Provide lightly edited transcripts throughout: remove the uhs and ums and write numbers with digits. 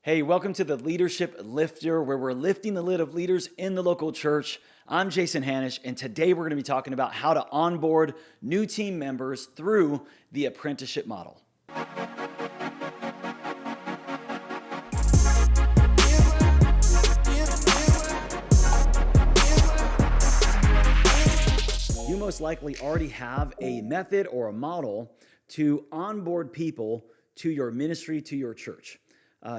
Hey, welcome to the Leadership Lifter, where we're lifting the lid of leaders in the local church. I'm Jason Hanish, and today we're going to be talking about how to onboard new team members through the apprenticeship model. You most likely already have a method or a model to onboard people to your ministry, to your church.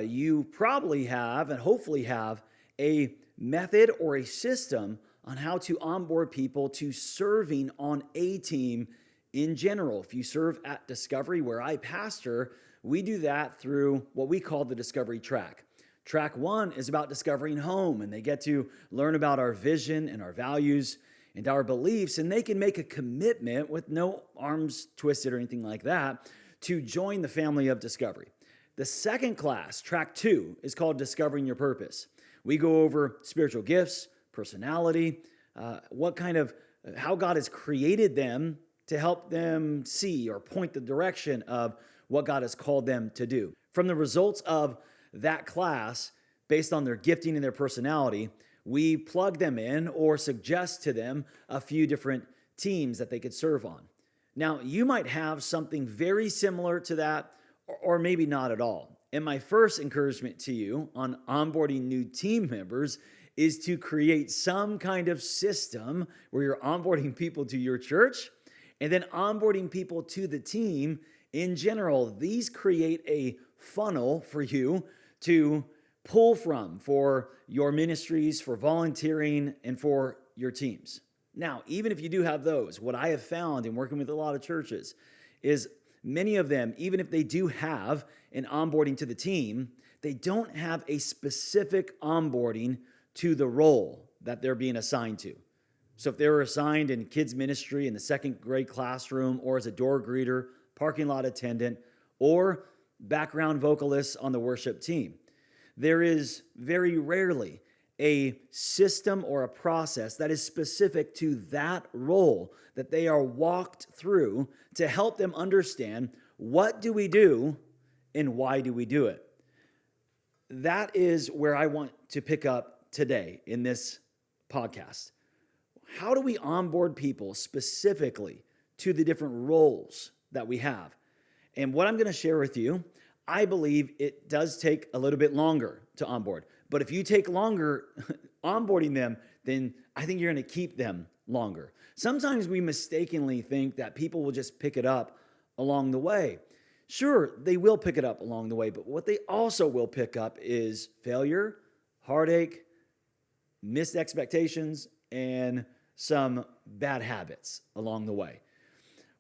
You probably have and hopefully have a method or a system on how to onboard people to serving on a team in general. If you serve at Discovery, where I pastor, we do that through what we call the Discovery track. Track 1 is about discovering home, and they get to learn about our vision and our values and our beliefs, and they can make a commitment with no arms twisted or anything like that to join the family of Discovery. The second class, track 2, is called Discovering Your Purpose. We go over spiritual gifts, personality, how God has created them to help them see or point the direction of what God has called them to do. From the results of that class, based on their gifting and their personality, we plug them in or suggest to them a few different teams that they could serve on. Now, you might have something very similar to that, or maybe not at all. And my first encouragement to you on onboarding new team members is to create some kind of system where you're onboarding people to your church and then onboarding people to the team in general. These create a funnel for you to pull from for your ministries, for volunteering, and for your teams. Now, even if you do have those, what I have found in working with a lot of churches is many of them, even if they do have an onboarding to the team, they don't have a specific onboarding to the role that they're being assigned to. So if they were assigned in kids ministry in the second grade classroom, or as a door greeter, parking lot attendant, or background vocalist on the worship team, there is very rarely a system or a process that is specific to that role that they are walked through to help them understand what do we do and why do we do it. That is where I want to pick up today in this podcast. How do we onboard people specifically to the different roles that we have? And what I'm going to share with you, I believe it does take a little bit longer to onboard. But if you take longer onboarding them, then I think you're going to keep them longer. Sometimes we mistakenly think that people will just pick it up along the way. Sure, they will pick it up along the way, but what they also will pick up is failure, heartache, missed expectations, and some bad habits along the way.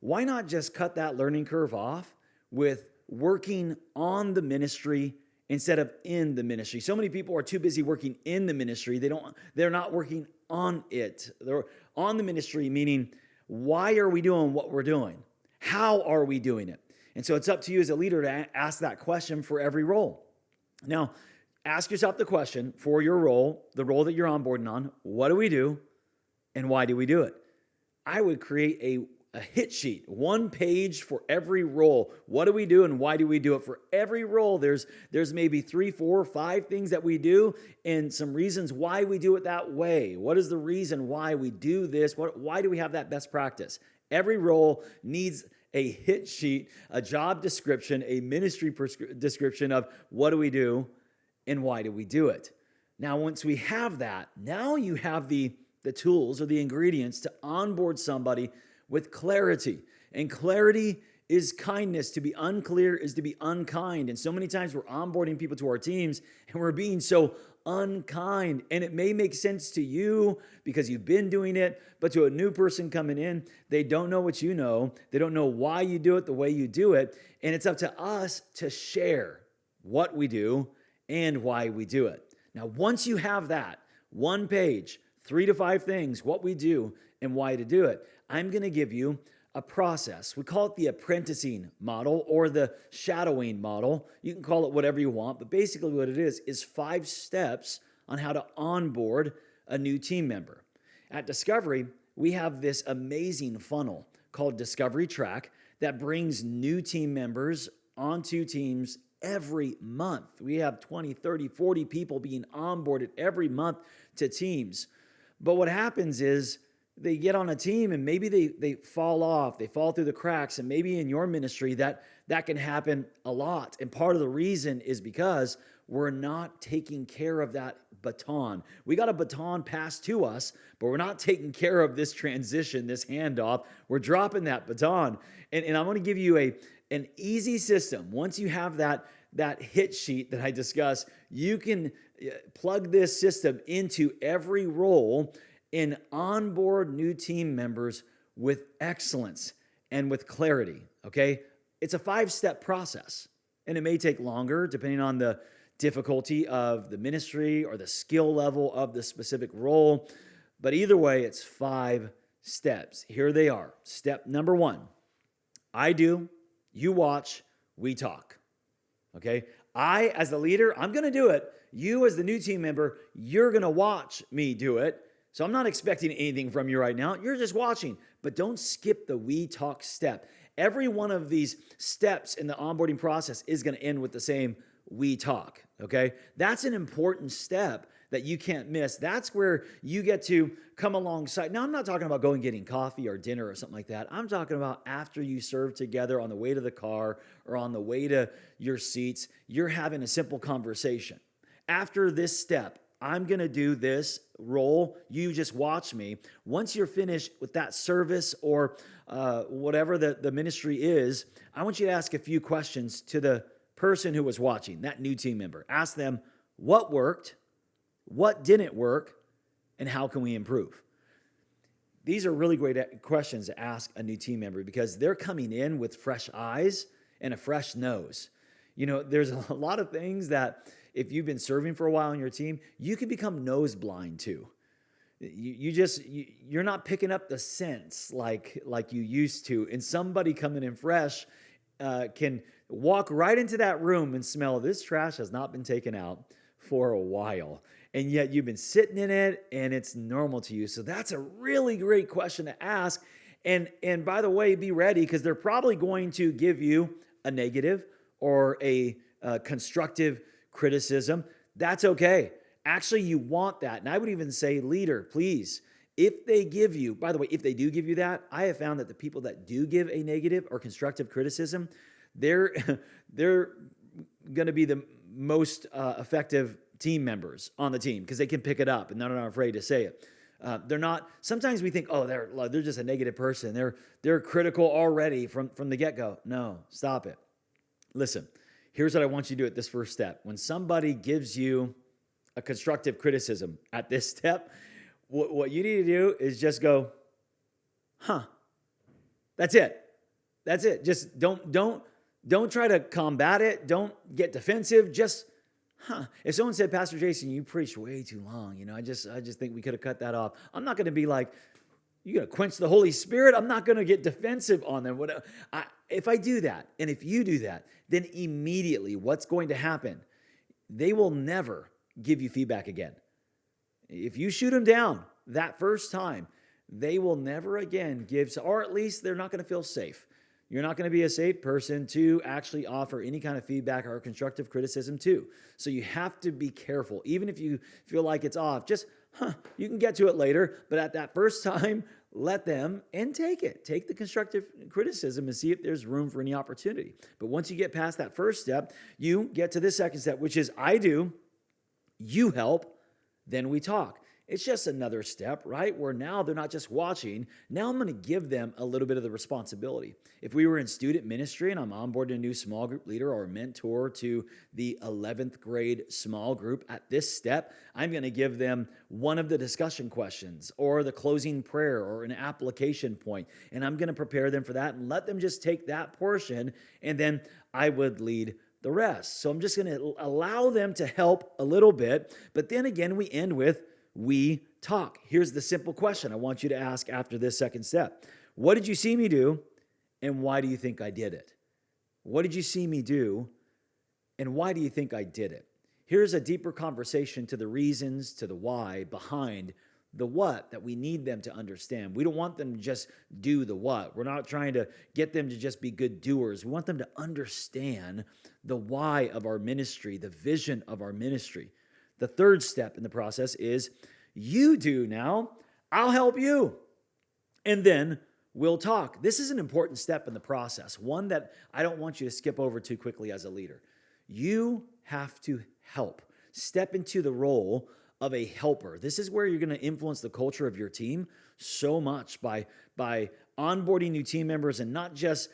Why not just cut that learning curve off with working on the ministry instead of in the ministry? So many people are too busy working in the ministry. They're not working on it. They're on the ministry, meaning why are we doing what we're doing? How are we doing it? And so it's up to you as a leader to ask that question for every role. Now, ask yourself the question for your role, the role that you're onboarding on. What do we do and why do we do it? I would create a hit sheet, 1 page for every role. What do we do and why do we do it? For every role, there's maybe 3, 4, 5 things that we do and some reasons why we do it that way. What is the reason why we do this? Why do we have that best practice? Every role needs a hit sheet, a job description, a ministry description of what do we do and why do we do it. Now, once we have that, now you have the tools or the ingredients to onboard somebody with clarity. And clarity is kindness. To be unclear is to be unkind. And so many times we're onboarding people to our teams and we're being so unkind. And it may make sense to you because you've been doing it, but to a new person coming in, they don't know what you know. They don't know why you do it the way you do it. And it's up to us to share what we do and why we do it. Now, once you have that 1 page, 3 to 5 things, what we do and why to do it, I'm going to give you a process. We call it the apprenticing model or the shadowing model. You can call it whatever you want, but basically what it is 5 steps on how to onboard a new team member. At Discovery, we have this amazing funnel called Discovery Track that brings new team members onto teams every month. We have 20, 30, 40 people being onboarded every month to teams. But what happens is they get on a team and maybe they fall off, they fall through the cracks. And maybe in your ministry that can happen a lot. And part of the reason is because we're not taking care of that baton. We got a baton passed to us, but we're not taking care of this transition, this handoff. We're dropping that baton. And I'm going to give you an easy system. Once you have that hit sheet that I discussed, you can plug this system into every role and onboard new team members with excellence and with clarity, okay? It's a 5-step process, and it may take longer depending on the difficulty of the ministry or the skill level of the specific role, but either way, it's 5 steps. Here they are. Step number 1, I do, you watch, we talk, okay? I, as the leader, I'm going to do it. You, as the new team member, you're going to watch me do it. So I'm not expecting anything from you right now. You're just watching. But don't skip the we talk step. Every one of these steps in the onboarding process is going to end with the same we talk, okay? That's an important step that you can't miss. That's where you get to come alongside. Now, I'm not talking about going getting coffee or dinner or something like that. I'm talking about after you serve together on the way to the car or on the way to your seats, you're having a simple conversation. After this step, I'm going to do this role. You just watch me. Once you're finished with that service or whatever the ministry is, I want you to ask a few questions to the person who was watching, that new team member. Ask them what worked, what didn't work, and how can we improve? These are really great questions to ask a new team member because they're coming in with fresh eyes and a fresh nose. You know, there's a lot of things that if you've been serving for a while on your team, you can become nose blind too. You're not picking up the sense like you used to. And somebody coming in fresh can walk right into that room and smell this trash has not been taken out for a while. And yet you've been sitting in it and it's normal to you. So that's a really great question to ask. And by the way, be ready because they're probably going to give you a negative or a constructive criticism. That's okay. Actually, you want that. And I would even say, leader, please, if they give you, by the way, if they do give you that, I have found that the people that do give a negative or constructive criticism, they're going to be the most effective team members on the team because they can pick it up and they're not afraid to say it. They're not. Sometimes we think, oh, they're just a negative person. They're critical already from the get-go. No, stop it. Listen. Here's what I want you to do at this first step. When somebody gives you a constructive criticism at this step, what you need to do is just go, huh, that's it. That's it. Just don't try to combat it. Don't get defensive. Just, huh. If someone said, Pastor Jason, you preached way too long. You know, I just think we could have cut that off. I'm not going to be like, you're going to quench the Holy Spirit. I'm not going to get defensive on them. If I do that, and if you do that, then immediately what's going to happen? They will never give you feedback again. If you shoot them down that first time, they will never again give, or at least they're not going to feel safe. You're not going to be a safe person to actually offer any kind of feedback or constructive criticism to. So you have to be careful. Even if you feel like it's off, just, you can get to it later. But at that first time, let them and take it. Take the constructive criticism and see if there's room for any opportunity. But once you get past that first step, you get to the second step, which is I do, you help, then we talk. It's just another step, right? Where now they're not just watching. Now I'm going to give them a little bit of the responsibility. If we were in student ministry and I'm onboarding a new small group leader or a mentor to the 11th grade small group, at this step, I'm going to give them one of the discussion questions or the closing prayer or an application point, and I'm going to prepare them for that and let them just take that portion, and then I would lead the rest. So I'm just going to allow them to help a little bit, but then again, we end with we talk. Here's the simple question I want you to ask after this second step. What did you see me do, and why do you think I did it? What did you see me do, and why do you think I did it? Here's a deeper conversation to the reasons, to the why behind the what that we need them to understand. We don't want them to just do the what. We're not trying to get them to just be good doers. We want them to understand the why of our ministry, the vision of our ministry. The third step in the process is you do now, I'll help you. And then we'll talk. This is an important step in the process, one that I don't want you to skip over too quickly as a leader. You have to help. Step into the role of a helper. This is where you're going to influence the culture of your team so much by onboarding new team members and not just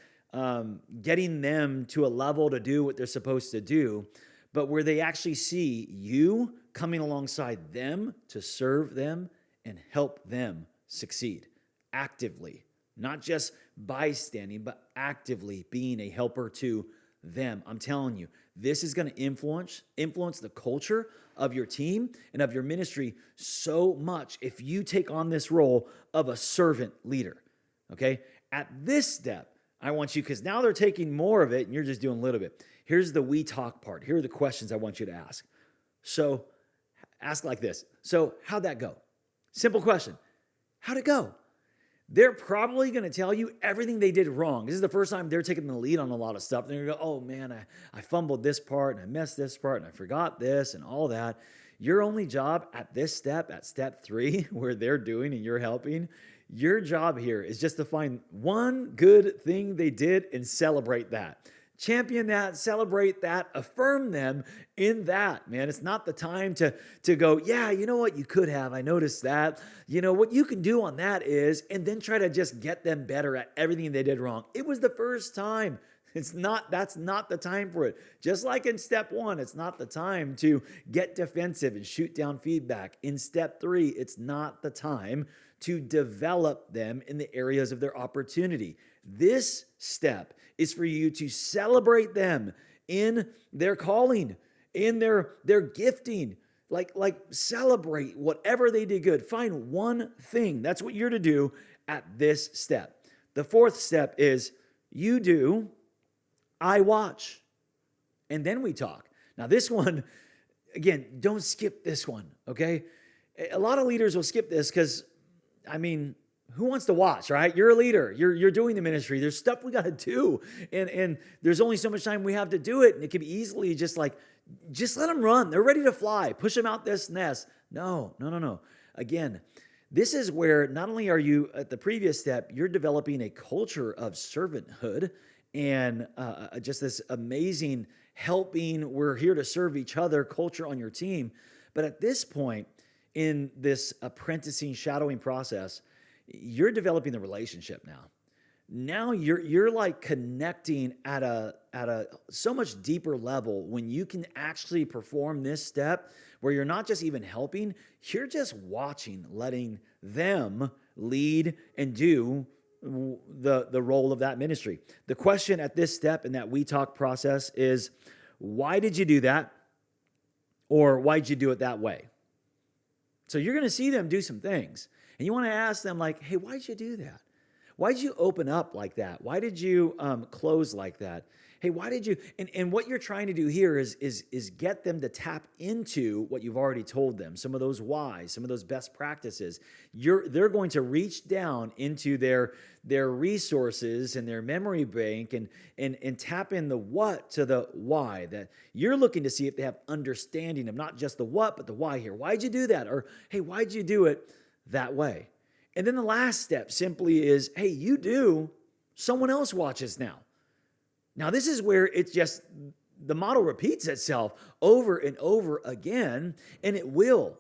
getting them to a level to do what they're supposed to do, but where they actually see you coming alongside them to serve them and help them succeed actively, not just bystanding, but actively being a helper to them. I'm telling you, this is going to influence the culture of your team and of your ministry so much if you take on this role of a servant leader. Okay? At this step, I want you, because now they're taking more of it and you're just doing a little bit. Here's the we talk part. Here are the questions I want you to ask. So ask like this. So how'd that go? Simple question. How'd it go? They're probably going to tell you everything they did wrong. This is the first time they're taking the lead on a lot of stuff. They're going to go, oh man, I fumbled this part and I messed this part and I forgot this and all that. Your only job at this step, at step 3, where they're doing and you're helping, your job here is just to find one good thing they did and celebrate that. Champion that, celebrate that, affirm them in that, man. It's not the time to go, yeah, you know what, you could have. I noticed that. You know, what you can do on that is, and then try to just get them better at everything they did wrong. It was the first time. That's not the time for it. Just like in step 1, it's not the time to get defensive and shoot down feedback. In step 3, it's not the time to develop them in the areas of their opportunity. This step is for you to celebrate them in their calling, in their gifting. Like celebrate whatever they did good. Find one thing. That's what you're to do at this step. The fourth step is you do, I watch, and then we talk. Now this one, again, don't skip this one, okay? A lot of leaders will skip this because, I mean, who wants to watch, right? You're a leader. You're doing the ministry. There's stuff we got to do. And there's only so much time we have to do it. And it can be easily just let them run. They're ready to fly. Push them out this nest. No. Again, this is where not only are you at the previous step, you're developing a culture of servanthood and just this amazing helping, we're here to serve each other culture on your team. But at this point in this apprenticing, shadowing process, you're developing the relationship now. Now you're like connecting at a so much deeper level when you can actually perform this step where you're not just even helping, you're just watching, letting them lead and do the role of that ministry. The question at this step in that we talk process is, why did you do that? Or why did you do it that way? So you're going to see them do some things. And you want to ask them like, hey, why did you do that? Why did you open up like that? Why did you close like that? Hey, why did you? And what you're trying to do here is get them to tap into what you've already told them. Some of those whys, some of those best practices. They're going to reach down into their resources and their memory bank and tap in the what to the why. That you're looking to see if they have understanding of not just the what, but the why here. Why'd you do that? Or hey, why'd you do it that way? And then the last step simply is, hey, you do, someone else watches now. Now, this is where it's just, the model repeats itself over and over again, and it will.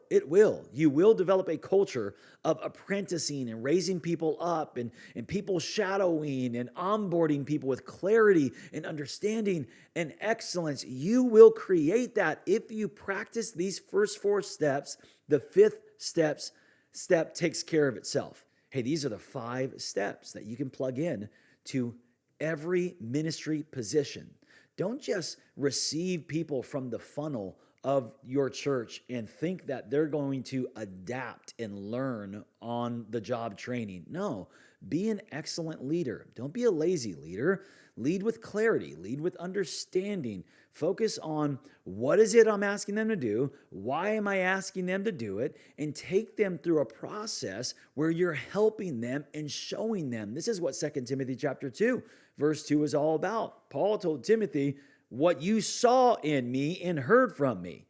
You will develop a culture of apprenticing and raising people up and people shadowing and onboarding people with clarity and understanding and excellence. You will create that if you practice these first 4 steps. The 5th step takes care of itself. Hey, these are the 5 steps that you can plug in to every ministry position. Don't just receive people from the funnel of your church and think that they're going to adapt and learn on the job training. No, be an excellent leader. Don't be a lazy leader. Lead with clarity, lead with understanding. Focus on what is it I'm asking them to do? Why am I asking them to do it? And take them through a process where you're helping them and showing them. This is what 2 Timothy chapter 2, verse 2 is all about. Paul told Timothy, what you saw in me and heard from me.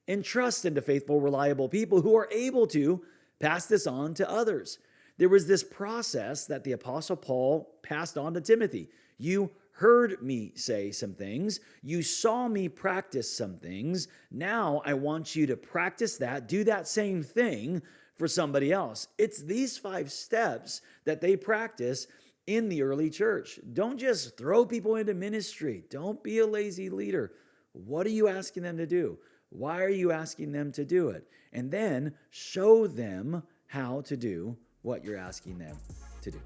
Entrust into faithful, reliable people who are able to pass this on to others. There was this process that the Apostle Paul passed on to Timothy. You heard me say some things. You saw me practice some things. Now I want you to practice that, do that same thing for somebody else. It's these 5 steps that they practice in the early church. Don't just throw people into ministry. Don't be a lazy leader. What are you asking them to do? Why are you asking them to do it? And then show them how to do what you're asking them to do.